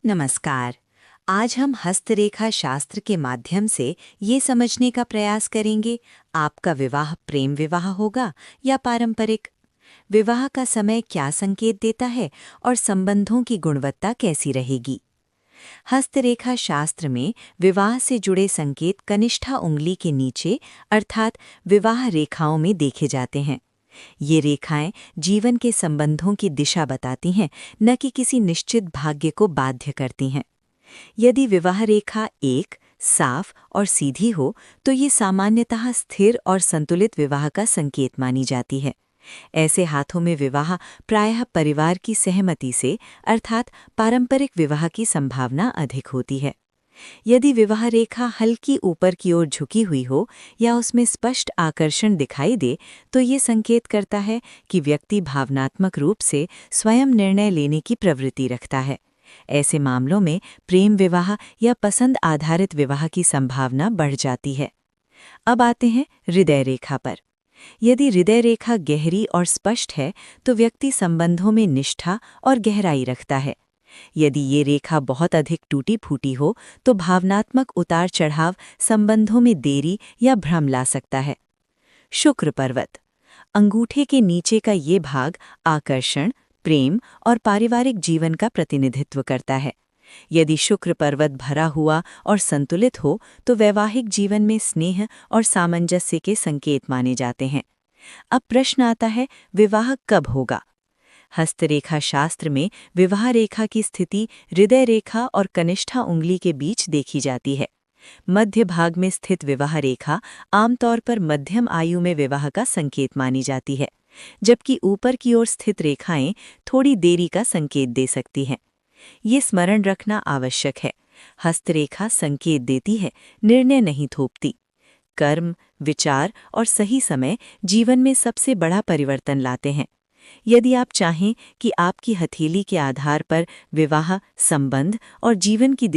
नमस्कार। आज हम हस्तरेखा शास्त्र के माध्यम से ये समझने का प्रयास करेंगे, आपका विवाह प्रेम विवाह होगा या पारंपरिक। विवाह का समय क्या संकेत देता है और संबंधों की गुणवत्ता कैसी रहेगी। हस्तरेखा शास्त्र में विवाह से जुड़े संकेत कनिष्ठा उंगली के नीचे अर्थात विवाह रेखाओं में देखे जाते हैं। ये रेखाएं जीवन के संबंधों की दिशा बताती हैं, न कि किसी निश्चित भाग्य को बाध्य करती हैं। यदि विवाह रेखा एक, साफ और सीधी हो तो ये सामान्यतः स्थिर और संतुलित विवाह का संकेत मानी जाती है। ऐसे हाथों में विवाह प्रायः परिवार की सहमति से अर्थात पारंपरिक विवाह की संभावना अधिक होती है। यदि विवाह रेखा हल्की ऊपर की ओर झुकी हुई हो या उसमें स्पष्ट आकर्षण दिखाई दे तो ये संकेत करता है कि व्यक्ति भावनात्मक रूप से स्वयं निर्णय लेने की प्रवृत्ति रखता है। ऐसे मामलों में प्रेम विवाह या पसंद आधारित विवाह की संभावना बढ़ जाती है। अब आते हैं हृदय रेखा पर। यदि हृदय रेखा गहरी और स्पष्ट है तो व्यक्ति संबंधों में निष्ठा और गहराई रखता है। यदि ये रेखा बहुत अधिक टूटी फूटी हो तो भावनात्मक उतार चढ़ाव संबंधों में देरी या भ्रम ला सकता है। शुक्र पर्वत अंगूठे के नीचे का ये भाग आकर्षण, प्रेम और पारिवारिक जीवन का प्रतिनिधित्व करता है। यदि शुक्र पर्वत भरा हुआ और संतुलित हो तो वैवाहिक जीवन में स्नेह और सामंजस्य के संकेत माने जाते हैं। अब प्रश्न आता है, विवाह कब होगा। हस्तरेखा शास्त्र में विवाह रेखा की स्थिति हृदय रेखा और कनिष्ठा उंगली के बीच देखी जाती है। मध्य भाग में स्थित विवाह रेखा आमतौर पर मध्यम आयु में विवाह का संकेत मानी जाती है, जबकि ऊपर की ओर स्थित रेखाएं थोड़ी देरी का संकेत दे सकती हैं। ये स्मरण रखना आवश्यक है, हस्तरेखा संकेत देती है, निर्णय नहीं थोपती। कर्म, विचार और सही समय जीवन में सबसे बड़ा परिवर्तन लाते हैं। यदि आप चाहें कि आपकी हथेली के आधार पर विवाह, संबंध और जीवन की दिशा